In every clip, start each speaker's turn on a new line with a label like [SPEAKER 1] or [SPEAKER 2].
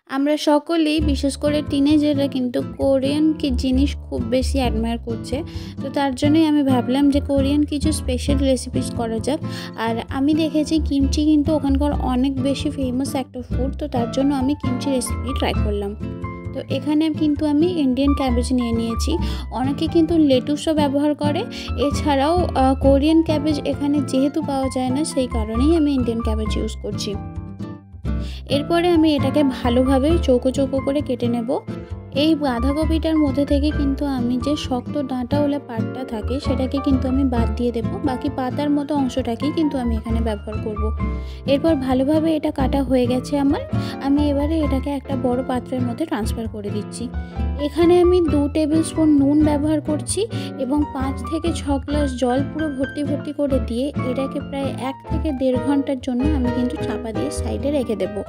[SPEAKER 1] আমরা সকলেই বিশেষ করে টিনেজাররা কিন্তু কোরিয়ান কি জিনিস খুব বেশি অ্যাডমায়ার করছে। তো তার জন্যই আমি ভাবলাম যে কোরিয়ান কিছু স্পেশাল রেসিপিস করা যাক। আর আমি দেখেছি কিমচি কিন্তু ওখানকার অনেক বেশি ফেমাস একটা ফুড, তো তার জন্য আমি কিমচি রেসিপি ট্রাই করলাম। তো এখানে কিন্তু আমি ইন্ডিয়ান ক্যাবেজ নিয়ে নিয়েছি। অনেকে কিন্তু লেটুসও ব্যবহার করে, এছাড়াও কোরিয়ান ক্যাবেজ এখানে যেহেতু পাওয়া যায় না সেই কারণেই আমি ইন্ডিয়ান ক্যাবেজ ইউজ করছি। এরপরে আমি এটাকে ভালোভাবে চৌকো চৌকো করে কেটে নেব। এই বাঁধাকপিটার মধ্যে থেকে কিন্তু আমি যে শক্ত ডাঁটাওয়ালা পার্টটা থাকে সেটাকে কিন্তু আমি বাদ দিয়ে দেব, বাকি পাতার মতো অংশটাকেই কিন্তু আমি এখানে ব্যবহার করব। এরপর ভালোভাবে এটা কাটা হয়ে গেছে আমার। আমি এবারে এটাকে একটা বড় পাত্রের মধ্যে ট্রান্সফার করে দিচ্ছি। এখানে আমি 2 টেবিল স্পুন নুন ব্যবহার করছি এবং 5 থেকে 6 গ্লাস জল পুরো ভর্তি ভর্তি করে দিয়ে এটাকে প্রায় 1 থেকে 1.5 ঘন্টার জন্য আমি কিন্তু চাপা দিয়ে সাইডে রেখে দেবো।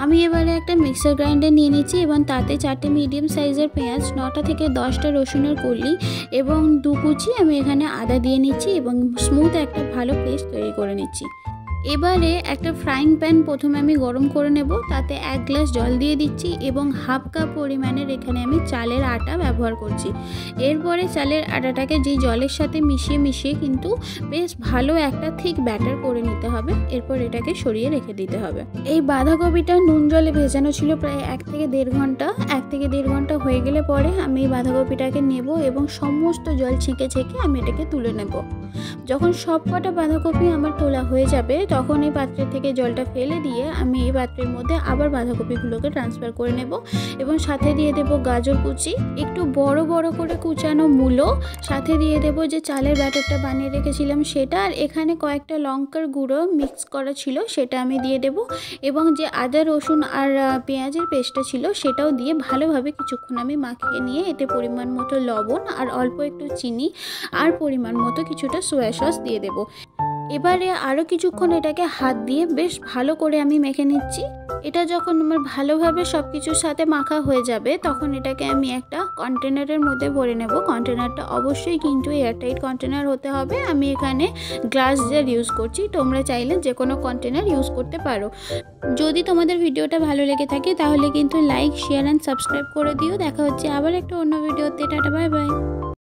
[SPEAKER 1] আমি এবারে একটা মিক্সার গ্রাইন্ডার নিয়ে নিচ্ছি এবং তাতে 4টে মিডিয়াম সাইজের পেঁয়াজ, 9টা থেকে 10টা রসুনের কলি এবং 2 কুচি আমি এখানে আদা দিয়ে নিচ্ছি এবং স্মুথ একটা ভালো পেস্ট তৈরি করে নিচ্ছি। এবারে একটা ফ্রাইং প্যান প্রথমে আমি গরম করে নেব, তাতে 1 গ্লাস জল দিয়ে দিচ্ছি এবং হাফ কাপ পরিমাণের এখানে আমি চালের আটা ব্যবহার করছি। এরপরে চালের আটাটাকে যেই জলের সাথে মিশিয়ে কিন্তু বেশ ভালো একটা থিক ব্যাটার করে নিতে হবে। এরপর এটাকে সরিয়ে রেখে দিতে হবে। এই বাঁধাকপিটা নুন জলে ভেজানো ছিল প্রায় 1 থেকে 1.5 ঘন্টা। 1 থেকে 1.5 ঘন্টা হয়ে গেলে পরে আমি এই বাঁধাকপিটাকে নেব এবং সমস্ত জল ছেঁকে আমি এটাকে তুলে নেব। যখন সব কটা বাঁধাকপি আমার তোলা হয়ে যাবে তখন এই পাত্রের থেকে জলটা ফেলে দিয়ে আমি এই পাত্রের মধ্যে আবার বাঁধাকপিগুলোকে ট্রান্সফার করে নেব এবং সাথে দিয়ে দেব গাজর কুচি, একটু বড় বড় করে কুচানো মূলো, সাথে দিয়ে দেব যে চালের ব্যাটারটা বানিয়ে রেখেছিলাম সেটা, আর এখানে কয়েকটা লঙ্কার গুঁড়ো মিক্স করা ছিল সেটা আমি দিয়ে দেব এবং যে আদা রসুন আর পেঁয়াজের পেস্টটা ছিল সেটাও দিয়ে ভালোভাবে কিছুক্ষণ আমি মাখিয়ে নিয়ে এতে পরিমাণ মতো লবণ আর অল্প একটু চিনি আর পরিমাণ মতো কিছুটা সোয়া সস দিয়ে দেব। এবারে আরও কিছুক্ষণ এটাকে হাত দিয়ে বেশ ভালো করে আমি মেখে নিচ্ছি। এটা যখন আমার ভালোভাবে সব কিছুর সাথে মাখা হয়ে যাবে তখন এটাকে আমি একটা কন্টেনারের মধ্যে ভরে নেব। কন্টেনারটা অবশ্যই কিন্তু এয়ারটাইট কন্টেনার হতে হবে। আমি এখানে গ্লাস জার ইউজ করছি, তোমরা চাইলে যে কোনো কন্টেনার ইউজ করতে পারো। যদি তোমাদের ভিডিওটা ভালো লেগে থাকে তাহলে কিন্তু লাইক, শেয়ার অ্যান্ড সাবস্ক্রাইব করে দিও। দেখা হচ্ছে আবার একটা অন্য ভিডিওতে। Tata, bye bye.